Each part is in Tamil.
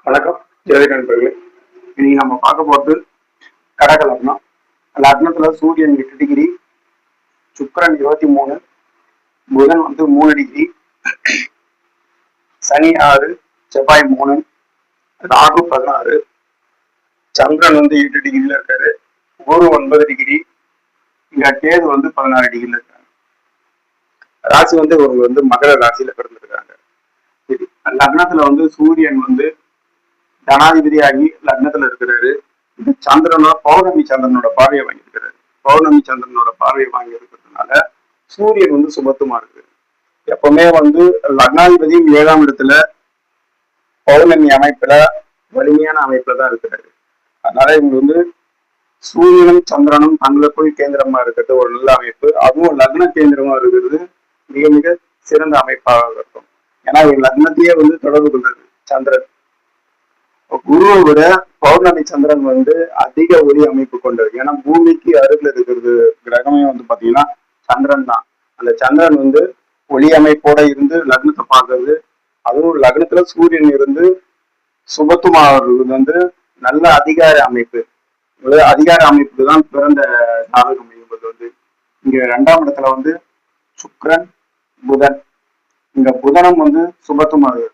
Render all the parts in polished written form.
வணக்கம் ஜோதிட நண்பர்களே. இன்னைக்கு நம்ம பார்க்க போறது கடக லக்னம். லக்னத்துல சூரியன் 8 டிகிரி, சுக்கிரன் 23, புதன் 3 டிகிரி, சனி 6, செவ்வாய் 3, ராகு 16, சந்திரன் 8 டிகிரில இருக்காரு, குரு 9 டிகிரி, இங்க கேது 16 டிகிரில இருக்காங்க. ராசி இவங்க மகர ராசியில பிறந்திருக்காங்க. சரி, லக்னத்துல சூரியன் ஜனாதிபதியாகி லக்னத்துல இருக்கிறாரு. இந்த சந்திரனோட பௌர்ணமி சந்திரனோட பார்வையை வாங்கியிருக்கிறாரு. பௌர்ணமி சந்திரனோட பார்வையை வாங்கி இருக்கிறதுனால சூரியன் சுபத்துவமா இருக்கு. எப்பவுமே லக்னாதிபதியும் 7ஆம் இடத்துல பௌர்ணமி அமைப்புல வலிமையான அமைப்புல தான் இருக்கிறாரு. அதனால இவங்க சூரியனும் சந்திரனும் தங்களுக்குள் கேந்திரமா இருக்கிறது ஒரு நல்ல அமைப்பு. அதுவும் லக்ன கேந்திரமா இருக்கிறது மிக மிக சிறந்த அமைப்பாக இருக்கும். ஏன்னா இவர் லக்னத்தையே தொடர்பு கொள்றது சந்திரன். குருவை விட பௌர்ணமி சந்திரன் அதிக ஒளி அமைப்பு கொண்டது. ஏன்னா பூமிக்கு அருகில் இருக்கிறது கிரகமே பாத்தீங்கன்னா சந்திரன் தான். அந்த சந்திரன் ஒளி அமைப்போட இருந்து லக்னத்தை பார்க்கறது, அதுவும் லக்னத்துல சூரியன் இருந்து சுபத்துமாவது நல்ல அதிகார அமைப்பு. அதிகார அமைப்புக்கு தான் பிறந்த ஜாதகம் என்பது. இங்க 2ஆம் இடத்துல சுக்கிரன் புதன். இங்க புதனம் சுபத்துமாகுது.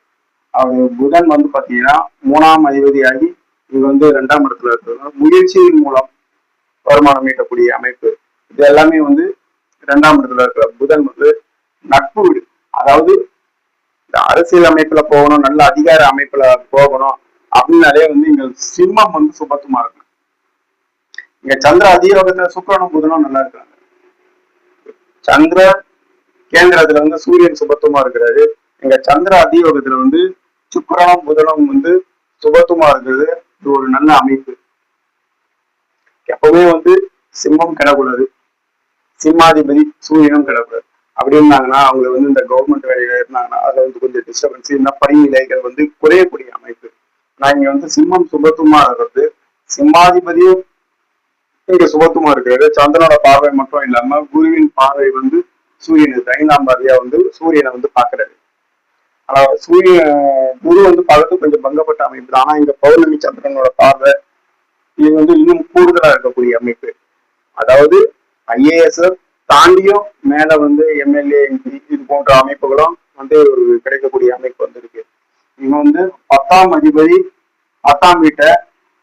அவர் புதன் பாத்தீங்கன்னா 3ஆம் அதிபதியாகி இது 2ஆம் இடத்துல இருக்கிறது. முயற்சியின் மூலம் வருமானம் ஈட்டக்கூடிய அமைப்பு. இது எல்லாமே 2ஆம் இடத்துல இருக்கிற புதன் நட்பு வீடு. அதாவது இந்த அரசியல் அமைப்புல போகணும், நல்ல அதிகார அமைப்புல போகணும் அப்படின்னாலே இங்க சிம்மம் சுபத்துமா இருக்கு. இங்க சந்திர அதியோகத்துல சுக்கிரனும் புதனும் நல்லா இருக்காங்க. சந்திர கேந்திரத்துல சூரியன் சுபத்துவமா இருக்கிறாரு. இங்க சந்திர அதியோகத்துல சுக்கிரனும் புதனும் சுபத்துவமா இருக்கிறது. இது ஒரு நல்ல அமைப்பு. எப்பவுமே சிம்மம் கிடக்கூடாது, சிம்மாதிபதி சூரியனும் கிடக்கூடாது. அப்படி இருந்தாங்கன்னா அவங்க இந்த கவர்மெண்ட் வேலையில இருந்தாங்கன்னா அதுல கொஞ்சம் டிஸ்டர்பன்ஸ், இந்த பணி நிலைகள் குறையக்கூடிய அமைப்பு. நான் இங்க சிம்மம் சுபத்துவமா இருக்கிறது, சிம்மாதிபதியும் இங்க சுபத்துவமா இருக்கிறது. சந்திரனோட பார்வை மட்டும் இல்லாம குருவின் பார்வை சூரியனுக்கு 5ஆம் பார்வையா சூரியனை பாக்குறாரு. ஆனா சூரிய குரு பார்த்து கொஞ்சம் பங்கப்பட்ட அமைப்பு. ஆனா இங்க பௌர்ணமி சந்திரனோட பார்வை இது இன்னும் கூடுதலா இருக்கக்கூடிய அமைப்பு. அதாவது IAS தாண்டியும் மேல MLA MP இது போன்ற அமைப்புகளும் ஒரு கிடைக்கக்கூடிய அமைப்பு இருக்கு. இவங்க 10ஆம் அதிபதி 10ஆம் வீட்டை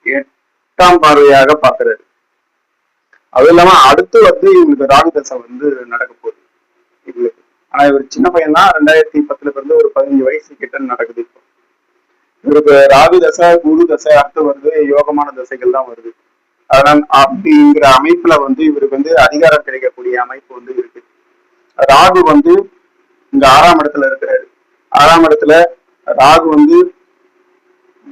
8ஆம் பார்வையாக பாக்குறாரு. அது இல்லாம அடுத்து இவங்களுக்கு ராகு தசை நடக்க போகுது இவங்களுக்கு. ஆனா இவர் சின்ன பையன் தான், 2010ல பிறந்து ஒரு 15 வயசு கிட்ட நடக்குது. இப்போ இவருக்கு ராகு தசை, குரு தசை அடுத்து வருது, யோகமான தசைகள் தான் வருது. அதனால அப்படிங்கிற அமைப்புல இவருக்கு அதிகாரம் கிடைக்கக்கூடிய அமைப்பு இருக்கு. ராகு இங்க 6ஆம் இடத்துல இருக்கிறாரு. 6ஆம் இடத்துல ராகு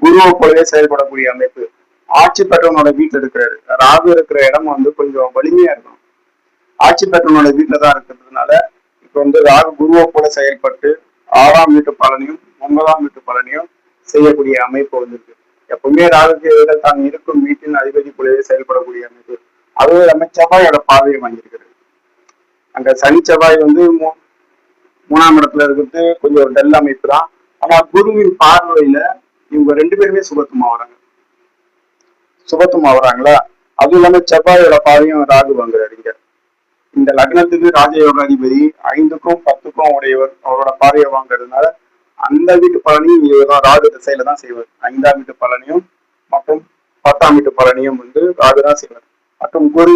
குருவை போலவே செயல்படக்கூடிய அமைப்பு. ஆட்சி பெற்றவனோட வீட்டுல இருக்கிறாரு. ராகு இருக்கிற இடம் கொஞ்சம் வலிமையா இருக்கும். ஆட்சி பெற்றவனோட வீட்டுல தான் இருக்கிறதுனால இப்ப ராகு குருவை போல செயல்பட்டு 6ஆம் வீட்டு பலனையும் 9ஆம் வீட்டு பலனையும் செய்யக்கூடிய அமைப்பு இருக்கு. எப்பவுமே ராகுக்கு தான் இருக்கும் வீட்டின் அதிபதி போலவே செயல்படக்கூடிய அமைப்பு. அதுவும் இல்லாம செவ்வாயோட பார்வையை வாங்கியிருக்கிறது. அங்க சனி செவ்வாய் 3ஆம் இடத்துல இருக்கிறது கொஞ்சம் ஒரு டல் அமைப்பு தான். ஆனா குருவின் பார்வையில இவங்க 2 பேருமே சுபத்துவமா வராங்களா. அதுவும் இல்லாம செவ்வாயோட பார்வையும் ராகு வாங்குறாரு. இங்க இந்த லக்னத்துக்கு ராஜயோகாதிபதி 5க்கும் 10க்கும் உடையவர். அவரோட பார்வையை வாங்குறதுனால அந்த வீட்டு பலனையும் இவர்தான் ராகு திசையில தான் செய்வார். 5ஆம் வீட்டு பலனையும் மற்றும் 10ஆம் வீட்டு பலனையும் ராகு தான் செய்வார். மற்றும் குரு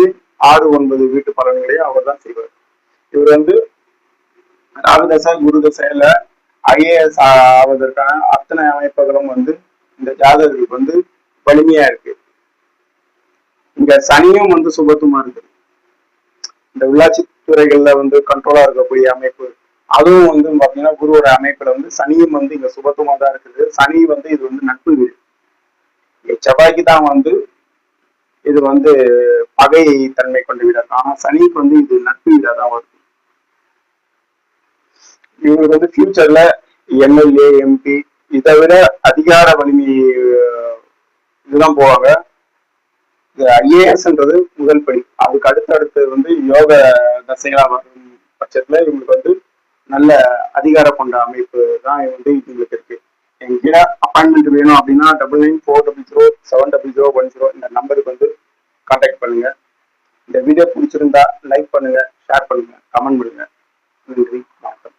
6, 9 வீட்டு பலன்களையும் அவர் தான் செய்வார். இவர் ராகு தசை குரு தசையில IAS ஆவதற்கான அத்தனை அமைப்புகளும் இந்த ஜாதகருக்கு வலிமையா இருக்கு. இங்க சனியும் சுபத்துவமா இருக்கு. இந்த உள்ளாட்சி துறைகள்ல கண்ட்ரோலா இருக்கக்கூடிய அமைப்பு. அதுவும் பாத்தீங்கன்னா குருவோட அமைப்புல சனியும் இங்க சுபத்துவமா தான் இருக்குது. சனி இது நட்பு வீடு. செவ்வாய்க்கு தான் இது பகை தன்மை கொண்டு வீடா. ஆனா சனிக்கு இது நட்பு வீடா தான் வருது. இவங்களுக்கு ஃபியூச்சர்ல MLA MP இதை விட அதிகார வலிமை இதுதான் போவாங்க. IASன்றது முதல் படி. அதுக்கு அடுத்து யோக தசைகளா வரும் பட்சத்துல இவங்களுக்கு நல்ல அதிகாரம் கொண்ட அமைப்பு தான் இவங்களுக்கு இருக்கு. எங்கிட்ட அப்பாயின்மெண்ட் வேணும் அப்படின்னா 9940070010 இந்த நம்பருக்கு வந்து கான்டாக்ட் பண்ணுங்க. இந்த வீடியோ பிடிச்சிருந்தா லைக் பண்ணுங்க, ஷேர் பண்ணுங்க, கமெண்ட் பண்ணுங்க. நன்றி, வணக்கம்.